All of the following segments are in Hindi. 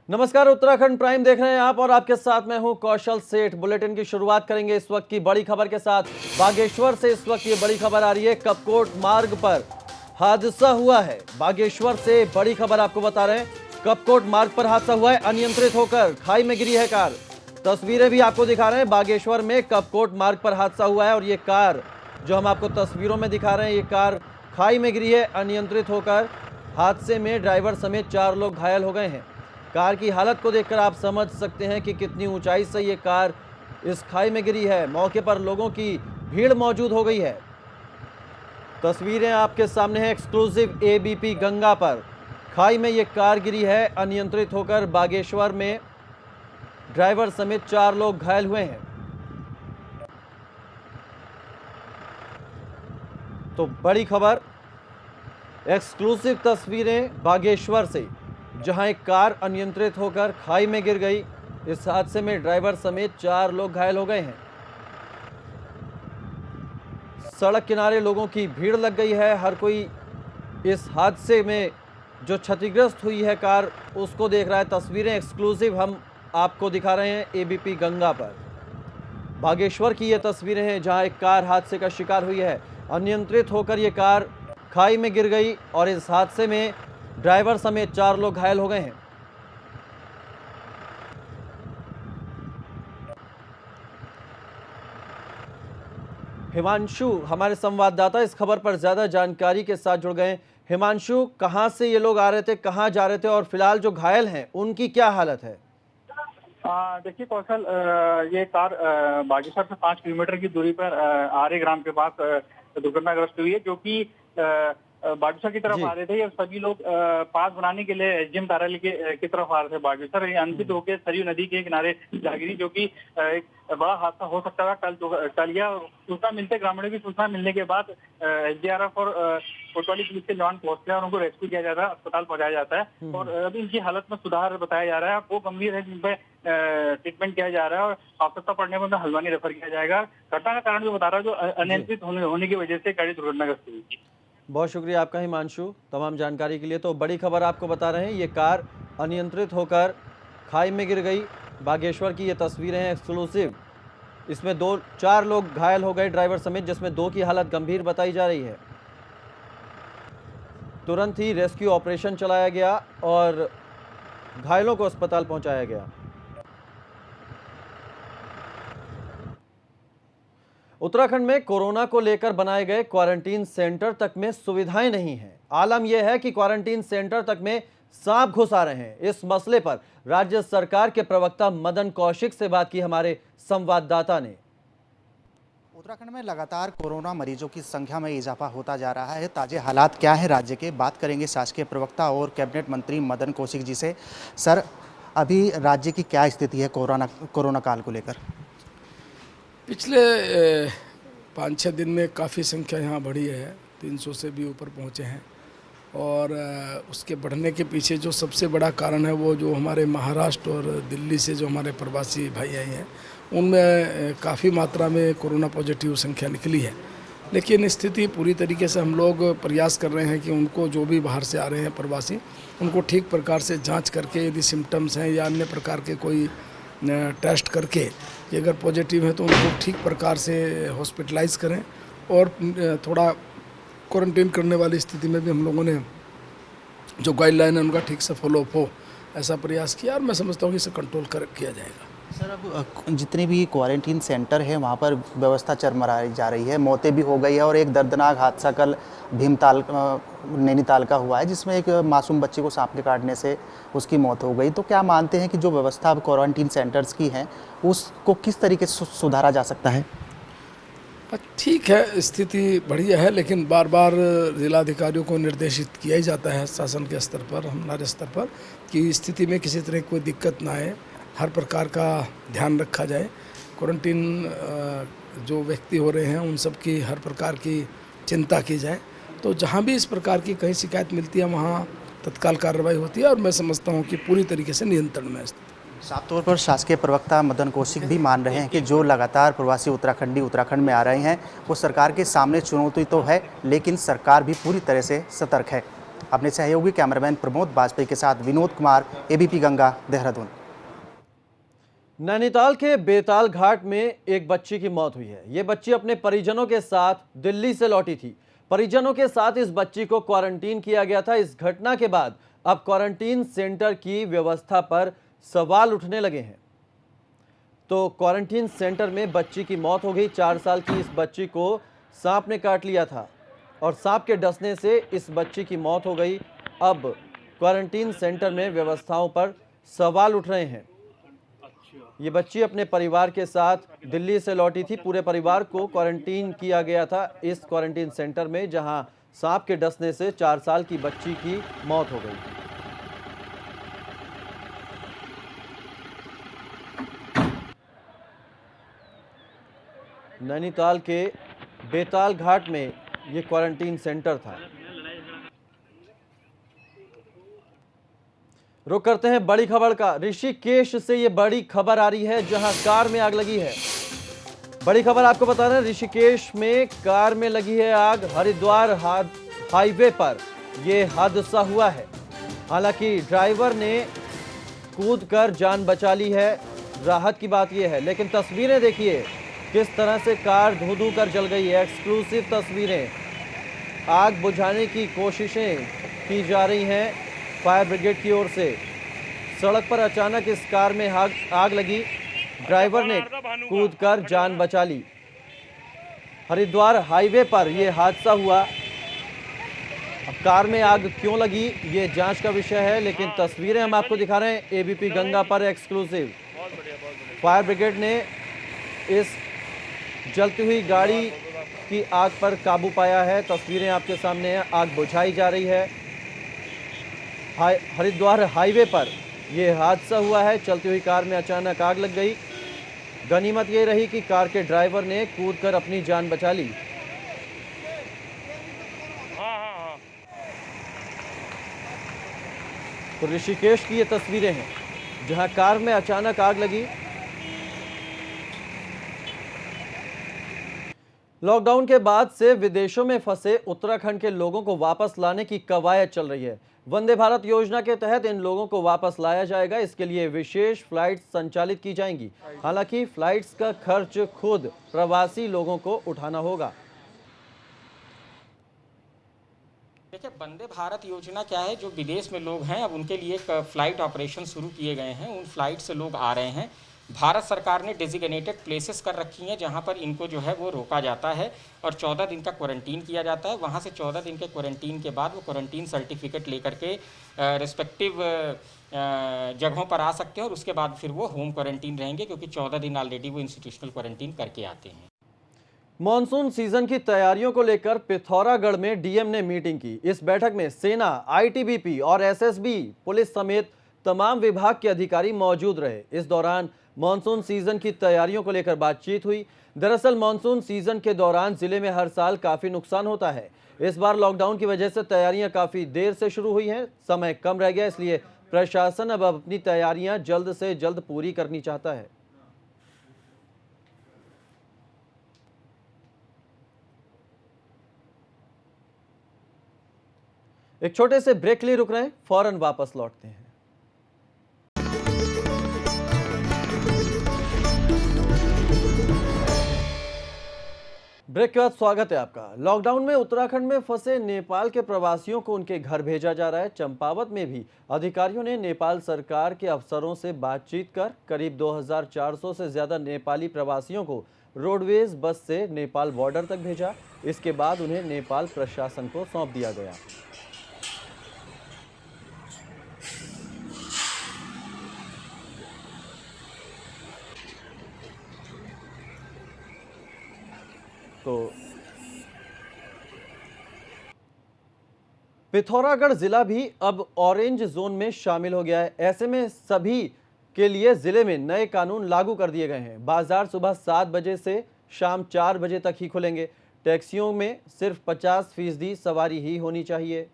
नमस्कार, उत्तराखंड प्राइम देख रहे हैं आप और आपके साथ मैं हूं कौशल सेठ। बुलेटिन की शुरुआत करेंगे इस वक्त की बड़ी खबर के साथ। बागेश्वर से इस वक्त ये बड़ी खबर आ रही है। कपकोट मार्ग पर हादसा हुआ है। बागेश्वर से बड़ी खबर आपको बता रहे हैं। कपकोट मार्ग पर हादसा हुआ है। अनियंत्रित होकर खाई में गिरी है कार। तस्वीरें भी आपको दिखा रहे हैं। बागेश्वर में कपकोट मार्ग पर हादसा हुआ है और ये कार जो हम आपको तस्वीरों में दिखा रहे हैं, ये कार खाई में गिरी है अनियंत्रित होकर। हादसे में ड्राइवर समेत 4 लोग घायल हो गए हैं। कार की हालत को देखकर आप समझ सकते हैं कि कितनी ऊंचाई से ये कार इस खाई में गिरी है। मौके पर लोगों की भीड़ मौजूद हो गई है। तस्वीरें आपके सामने हैं एक्सक्लूसिव एबीपी गंगा पर। खाई में ये कार गिरी है अनियंत्रित होकर। बागेश्वर में ड्राइवर समेत 4 लोग घायल हुए हैं। तो बड़ी खबर, एक्सक्लूसिव तस्वीरें बागेश्वर से, जहां एक कार अनियंत्रित होकर खाई में गिर गई। इस हादसे में ड्राइवर समेत 4 लोग घायल हो गए हैं। सड़क किनारे लोगों की भीड़ लग गई है। हर कोई इस हादसे में जो क्षतिग्रस्त हुई है कार, उसको देख रहा है। तस्वीरें एक्सक्लूसिव हम आपको दिखा रहे हैं एबीपी गंगा पर। बागेश्वर की ये तस्वीरें हैं जहां एक कार हादसे का शिकार हुई है। अनियंत्रित होकर ये कार खाई में गिर गई और इस हादसे में ड्राइवर समेत 4 लोग घायल हो गए हैं। हिमांशु हमारे संवाददाता इस खबर पर ज्यादा जानकारी के साथ जुड़ गए हैं। हिमांशु, कहां से ये लोग आ रहे थे, कहां जा रहे थे और फिलहाल जो घायल हैं उनकी क्या हालत है? देखिए कौशल, ये कार बागेश्वर से 5 किलोमीटर की दूरी पर आरे ग्राम के पास दुर्घटनाग्रस्त हुई है, जो कि बागेश्वर की तरफ जी। आ रहे थे। ये सभी लोग पास बनाने के लिए जिम ताराली की तरफ आ रहे थे बागेश्वर। ये अनभित होकर सरयू नदी के किनारे जा गिरी, जो कि एक बड़ा हादसा हो सकता था। कल यह सूचना मिलते, ग्रामीणों की सूचना मिलने के बाद एसडीआरएफ और कोतवाली पुलिस के जवान पहुंचते हैं और उनको रेस्क्यू किया जाता है, अस्पताल पहुंचाया जाता है। और अभी इनकी हालत में सुधार बताया जा रहा है। वो गंभीर है, जिन पे ट्रीटमेंट किया जा रहा है और आवश्यकता पड़ने पर उन्हें हल्द्वानी रेफर किया जाएगा। घटना का कारण भी बता रहा है, जो अनियंत्रित होने की वजह से गाड़ी दुर्घटनाग्रस्त हुई थी। बहुत शुक्रिया आपका हिमांशु, तमाम जानकारी के लिए। तो बड़ी खबर आपको बता रहे हैं, ये कार अनियंत्रित होकर खाई में गिर गई। बागेश्वर की ये तस्वीरें हैं एक्सक्लूसिव। इसमें 4 लोग घायल हो गए ड्राइवर समेत, जिसमें 2 की हालत गंभीर बताई जा रही है। तुरंत ही रेस्क्यू ऑपरेशन चलाया गया और घायलों को अस्पताल पहुंचाया गया। उत्तराखंड में कोरोना को लेकर बनाए गए क्वारंटीन सेंटर तक में सुविधाएं नहीं हैं। आलम यह है कि क्वारंटीन सेंटर तक में सांप घुस आ रहे हैं। इस मसले पर राज्य सरकार के प्रवक्ता मदन कौशिक से बात की हमारे संवाददाता ने। उत्तराखंड में लगातार कोरोना मरीजों की संख्या में इजाफा होता जा रहा है। ताजे हालात क्या है राज्य के, बात करेंगे शासकीय प्रवक्ता और कैबिनेट मंत्री मदन कौशिक जी से। सर, अभी राज्य की क्या स्थिति है कोरोना काल को लेकर? पिछले 5-6 दिन में काफ़ी संख्या यहाँ बढ़ी है, 300 से भी ऊपर पहुँचे हैं। और उसके बढ़ने के पीछे जो सबसे बड़ा कारण है, वो जो हमारे महाराष्ट्र और दिल्ली से जो हमारे प्रवासी भाई आए हैं, उनमें काफ़ी मात्रा में कोरोना पॉजिटिव संख्या निकली है। लेकिन स्थिति पूरी तरीके से हम लोग प्रयास कर रहे हैं कि उनको, जो भी बाहर से आ रहे हैं प्रवासी, उनको ठीक प्रकार से जांच करके, यदि सिम्टम्स हैं या अन्य प्रकार के कोई टेस्ट करके, कि अगर पॉजिटिव है तो उनको ठीक प्रकार से हॉस्पिटलाइज करें। और थोड़ा क्वारंटीन करने वाली स्थिति में भी हम लोगों ने जो गाइडलाइन है उनका ठीक से फॉलोअप हो, ऐसा प्रयास किया और मैं समझता हूँ कि इसे कंट्रोल किया जाएगा। सर, अब जितने भी क्वारंटीन सेंटर है वहाँ पर व्यवस्था चरमराई जा रही है, मौतें भी हो गई है और एक दर्दनाक हादसा कल भीमताल नैनीताल का हुआ है, जिसमें एक मासूम बच्चे को सांप के काटने से उसकी मौत हो गई। तो क्या मानते हैं कि जो व्यवस्था अब क्वारंटीन सेंटर्स की है, उसको किस तरीके से सुधारा जा सकता है? ठीक है, स्थिति बढ़िया है, लेकिन बार बार जिलाधिकारियों को निर्देशित किया ही जाता है शासन के स्तर पर, हमारे स्तर पर, कि स्थिति में किसी तरह कोई दिक्कत ना आए, हर प्रकार का ध्यान रखा जाए। क्वारंटीन जो व्यक्ति हो रहे हैं उन सब की हर प्रकार की चिंता की जाए। तो जहाँ भी इस प्रकार की कहीं शिकायत मिलती है वहाँ तत्काल कार्रवाई होती है और मैं समझता हूँ कि पूरी तरीके से नियंत्रण में है। साफ तौर पर शासकीय प्रवक्ता मदन कौशिक भी मान रहे हैं कि जो लगातार प्रवासी उत्तराखंडी उत्तराखंड में आ रहे हैं, वो सरकार के सामने चुनौती तो है, लेकिन सरकार भी पूरी तरह से सतर्क है। अपने सहयोगी कैमरामैन प्रमोद वाजपेयी के साथ विनोद कुमार, एबीपी गंगा, देहरादून। नैनीताल के बेताल घाट में एक बच्ची की मौत हुई है। ये बच्ची अपने परिजनों के साथ दिल्ली से लौटी थी। परिजनों के साथ इस बच्ची को क्वारंटीन किया गया था। इस घटना के बाद अब क्वारंटीन सेंटर की व्यवस्था पर सवाल उठने लगे हैं। तो क्वारंटीन सेंटर में बच्ची की मौत हो गई। 4 साल की इस बच्ची को सांप ने काट लिया था और सांप के डसने से इस बच्ची की मौत हो गई। अब क्वारंटीन सेंटर में व्यवस्थाओं पर सवाल उठ रहे हैं। ये बच्ची अपने परिवार के साथ दिल्ली से लौटी थी। पूरे परिवार को क्वारंटीन किया गया था इस क्वारंटीन सेंटर में, जहां सांप के डसने से 4 साल की बच्ची की मौत हो गई। नैनीताल के बेताल घाट में ये क्वारंटीन सेंटर था। रुक करते हैं बड़ी खबर का। ऋषिकेश से ये बड़ी खबर आ रही है, जहां कार में आग लगी है। बड़ी खबर आपको बता रहे हैं, ऋषिकेश में कार में लगी है आग। हरिद्वार हाईवे पर यह हादसा हुआ है। हालांकि ड्राइवर ने कूदकर जान बचा ली है। राहत की बात यह है, लेकिन तस्वीरें देखिए किस तरह से कार धू-धू कर जल गई है। एक्सक्लूसिव तस्वीरें। आग बुझाने की कोशिशें की जा रही हैं फायर ब्रिगेड की ओर से। सड़क पर अचानक इस कार में आग लगी। ड्राइवर ने कूदकर जान बचा ली। हरिद्वार हाईवे पर यह हादसा हुआ। अब कार में आग क्यों लगी ये जांच का विषय है, लेकिन तस्वीरें हम आपको दिखा रहे हैं एबीपी गंगा पर एक्सक्लूसिव। फायर ब्रिगेड ने इस जलती हुई गाड़ी की आग पर काबू पाया है। तस्वीरें आपके सामने हैं। आग बुझाई जा रही है। हरिद्वार हाईवे पर यह हादसा हुआ है। चलती हुई कार में अचानक आग लग गई। गनीमत ये रही कि कार के ड्राइवर ने कूदकर अपनी जान बचा ली। तो ऋषिकेश की ये तस्वीरें हैं, जहां कार में अचानक आग लगी। लॉकडाउन के बाद से विदेशों में फंसे उत्तराखंड के लोगों को वापस लाने की कवायद चल रही है। वंदे भारत योजना के तहत इन लोगों को वापस लाया जाएगा। इसके लिए विशेष फ्लाइट्स संचालित की जाएंगी। हालांकि फ्लाइट्स का खर्च खुद प्रवासी लोगों को उठाना होगा। देखिए, वंदे भारत योजना क्या है, जो विदेश में लोग हैं अब उनके लिए एक फ़्लाइट ऑपरेशन शुरू किए गए हैं। उन फ्लाइट से लोग आ रहे हैं। भारत सरकार ने डेजिग्नेटेड प्लेसेस कर रखी हैं जहां पर इनको जो है वो रोका जाता है और 14 दिन का क्वारंटीन किया जाता है। वहां से 14 दिन के क्वारंटीन के बाद वो क्वारंटीन सर्टिफिकेट लेकर के रिस्पेक्टिव जगहों पर आ सकते हैं और उसके बाद फिर वो होम क्वारंटीन रहेंगे, क्योंकि 14 दिन ऑलरेडी वो इंस्टीट्यूशनल क्वारंटीन करके आते हैं। मॉनसून सीजन की तैयारियों को लेकर पिथौरागढ़ में डीएम ने मीटिंग की। इस बैठक में सेना, आईटीबीपी और एसएसबी, पुलिस समेत तमाम विभाग के अधिकारी मौजूद रहे। इस दौरान मॉनसून सीजन की तैयारियों को लेकर बातचीत हुई। दरअसल मॉनसून सीजन के दौरान जिले में हर साल काफी नुकसान होता है। इस बार लॉकडाउन की वजह से तैयारियां काफी देर से शुरू हुई हैं। समय कम रह गया, इसलिए प्रशासन अब अपनी तैयारियां जल्द से जल्द पूरी करनी चाहता है। एक छोटे से ब्रेक के लिए रुक रहे हैं, फौरन वापस लौटते हैं। ब्रेक के बाद स्वागत है आपका। लॉकडाउन में उत्तराखंड में फंसे नेपाल के प्रवासियों को उनके घर भेजा जा रहा है। चंपावत में भी अधिकारियों ने नेपाल सरकार के अफसरों से बातचीत कर करीब 2400 से ज्यादा नेपाली प्रवासियों को रोडवेज बस से नेपाल बॉर्डर तक भेजा। इसके बाद उन्हें नेपाल प्रशासन को सौंप दिया गया। तो पिथौरागढ़ जिला भी अब ऑरेंज जोन में शामिल हो गया है। ऐसे में सभी के लिए जिले में नए कानून लागू कर दिए गए हैं। बाजार सुबह 7 बजे से शाम 4 बजे तक ही खुलेंगे। टैक्सियों में सिर्फ 50% सवारी ही होनी चाहिए।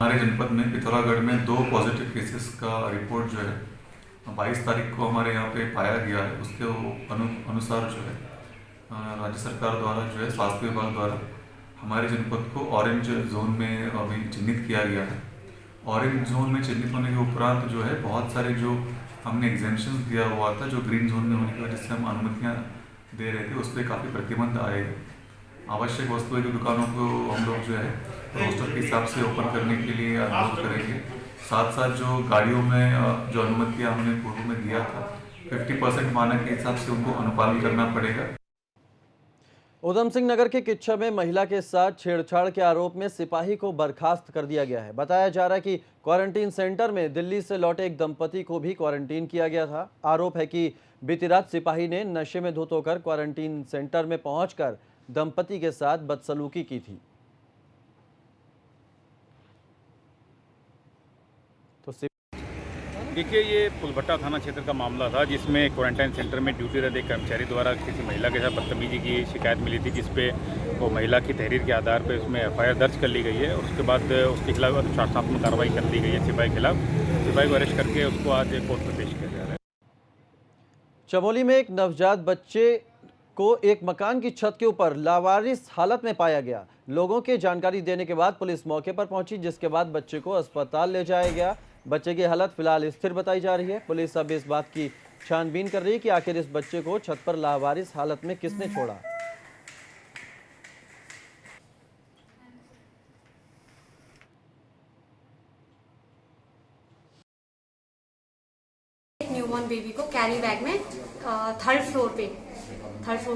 हमारे जनपद में पिथौरागढ़ में 2 पॉजिटिव केसेस का रिपोर्ट जो है 22 तारीख को हमारे यहाँ पे पाया गया है। उसके अनुसार जो है राज्य सरकार द्वारा जो है स्वास्थ्य विभाग द्वारा हमारे जनपद को ऑरेंज जोन में अभी चिन्हित किया गया है। ऑरेंज जोन में चिन्हित होने के उपरांत जो है बहुत सारे जो हमने एग्जेम्पशन दिया हुआ था, जो ग्रीन जोन में होने की वजह से हम अनुमतियाँ दे रहे थे, उस पर काफ़ी प्रतिबंध आएगा। आवश्यक वस्तुओं की दुकानों को हम लोग जो है रोस्टर के हिसाब से ओपन करने के लिए अनुरोध करेंगे। साथ साथ जो गाड़ियों में जो अनुमतियाँ हमने पूर्व में दिया था 50% मानक के हिसाब से उनको अनुपालन करना पड़ेगा। उधम सिंह नगर के किच्छा में महिला के साथ छेड़छाड़ के आरोप में सिपाही को बर्खास्त कर दिया गया है। बताया जा रहा है कि क्वारंटीन सेंटर में दिल्ली से लौटे एक दंपति को भी क्वारंटीन किया गया था। आरोप है कि बीती रात सिपाही ने नशे में धुत होकर क्वारंटीन सेंटर में पहुंचकर दंपति के साथ बदसलूकी की थी। तो देखिए, ये फुलभट्टा थाना क्षेत्र का मामला था जिसमें क्वारंटाइन सेंटर में ड्यूटी रहते कर्मचारी द्वारा किसी महिला के साथ बदतमीजी की शिकायत मिली थी, जिसपे वो महिला की तहरीर के आधार पर उसमें FIR दर्ज कर ली गई है और उसके बाद उसके खिलाफ अनुशासनात्मक कार्रवाई कर दी गई है। सिपाही के खिलाफ सिपाही को अरेस्ट करके उसको आज कोर्ट में पेश किया जा रहा है। चमोली में एक नवजात बच्चे को एक मकान की छत के ऊपर लावारिस हालत में पाया गया। लोगों के जानकारी देने के बाद पुलिस मौके पर पहुंची, जिसके बाद बच्चे को अस्पताल ले जाया गया। बच्चे की हालत फिलहाल स्थिर बताई जा रही है। पुलिस अब इस बात की छानबीन कर रही है कि आखिर इस बच्चे को छत पर लावारिस हालत में किसने छोड़ा। न्यूबॉर्न बेबी को कैरी बैग में थर्ड फ्लोर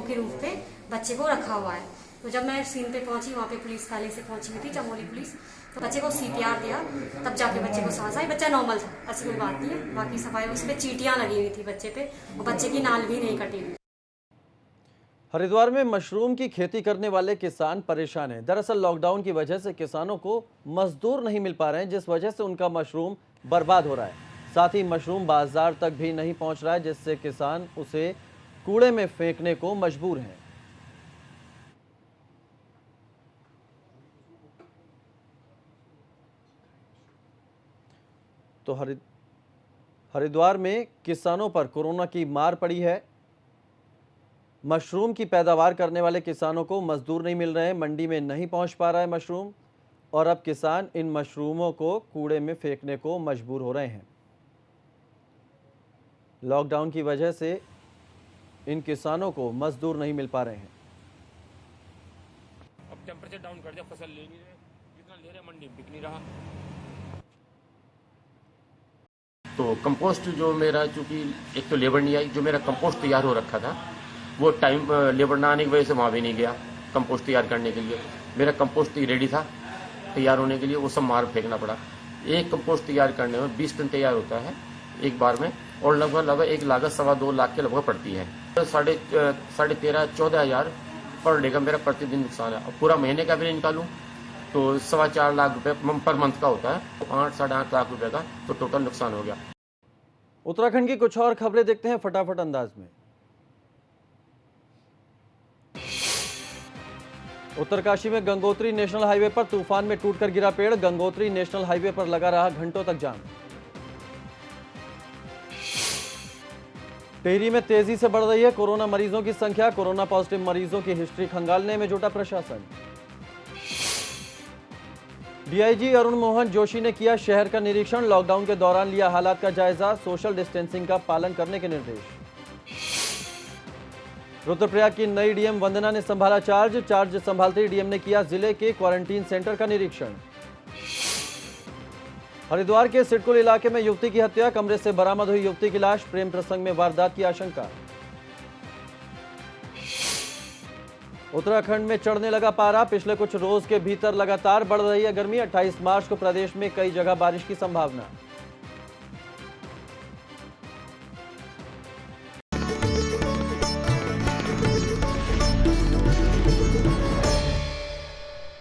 के रूफ पे बच्चे को रखा हुआ है। तो जब मैं सीन पे पहुंची, वहाँ पे पुलिस काले से पहुंची हुई थी, चमोली पुलिस, तो बच्चे को CPR दिया, तब जाके बच्चे को सांस आई। बच्चा नॉर्मल था, ऐसी कोई बात नहीं है। बाकी सफाई उस पर चींटियां लगी हुई थी बच्चे पे, और बच्चे की नाल भी नहीं कटी हुई। हरिद्वार में मशरूम की खेती करने वाले किसान परेशान हैं। दरअसल लॉकडाउन की वजह से किसानों को मजदूर नहीं मिल पा रहे हैं, जिस वजह से उनका मशरूम बर्बाद हो रहा है। साथ ही मशरूम बाजार तक भी नहीं पहुंच रहा है, जिससे किसान उसे कूड़े में फेंकने को मजबूर हैं। तो हरिद्वार में किसानों पर कोरोना की मार पड़ी है। मशरूम की पैदावार करने वाले किसानों को मजदूर नहीं मिल रहे हैं, मंडी में नहीं पहुंच पा रहा है मशरूम, और अब किसान इन मशरूमों को कूड़े में फेंकने को मजबूर हो रहे हैं। लॉकडाउन की वजह से इन किसानों को मजदूर नहीं मिल पा रहे हैं। अब टेम्परेचर डाउन कर दिया, फसल ले नहीं रहे, जितना ले रहे मंडी बिक नहीं रहा। तो कंपोस्ट जो मेरा, चूंकि एक तो लेबर नहीं आई, जो मेरा कंपोस्ट तैयार हो रखा था वो टाइम लेबर ना आने की वजह से वहाँ भी नहीं गया कंपोस्ट तैयार करने के लिए। मेरा कंपोस्ट रेडी था तैयार होने के लिए, वो सब मार फेंकना पड़ा। एक कंपोस्ट तैयार करने में 20 टन तैयार होता है एक बार में, और लगभग एक लागत 2.25 लाख के लगभग पड़ती है। 13,500-14 हज़ार पर डे का मेरा प्रतिदिन नुकसान है। और पूरा महीने का भी निकालूं तो 4.25 लाख रुपए पर मंथ का होता है, 8-8.5 लाख रुपए का तो टोटल नुकसान हो गया। उत्तराखंड की कुछ और खबरें देखते हैं फटाफट अंदाज में। उत्तरकाशी में गंगोत्री नेशनल हाईवे पर तूफान में टूटकर गिरा पेड़। गंगोत्री नेशनल हाईवे पर लगा रहा घंटों तक जाम। टिहरी में तेजी से बढ़ रही है कोरोना मरीजों की संख्या। कोरोना पॉजिटिव मरीजों की हिस्ट्री खंगालने में जुटा प्रशासन। डीआईजी अरुण मोहन जोशी ने किया शहर का निरीक्षण। लॉकडाउन के दौरान लिया हालात का जायजा। सोशल डिस्टेंसिंग का पालन करने के निर्देश। रुद्रप्रयाग की नई डीएम वंदना ने संभाला चार्ज संभालते ही डीएम ने किया जिले के क्वारंटीन सेंटर का निरीक्षण। हरिद्वार के सिडकुल इलाके में युवती की हत्या। कमरे से बरामद हुई युवती की लाश। प्रेम प्रसंग में वारदात की आशंका। उत्तराखंड में चढ़ने लगा पारा। पिछले कुछ रोज के भीतर लगातार बढ़ रही है गर्मी। 28 मार्च को प्रदेश में कई जगह बारिश की संभावना।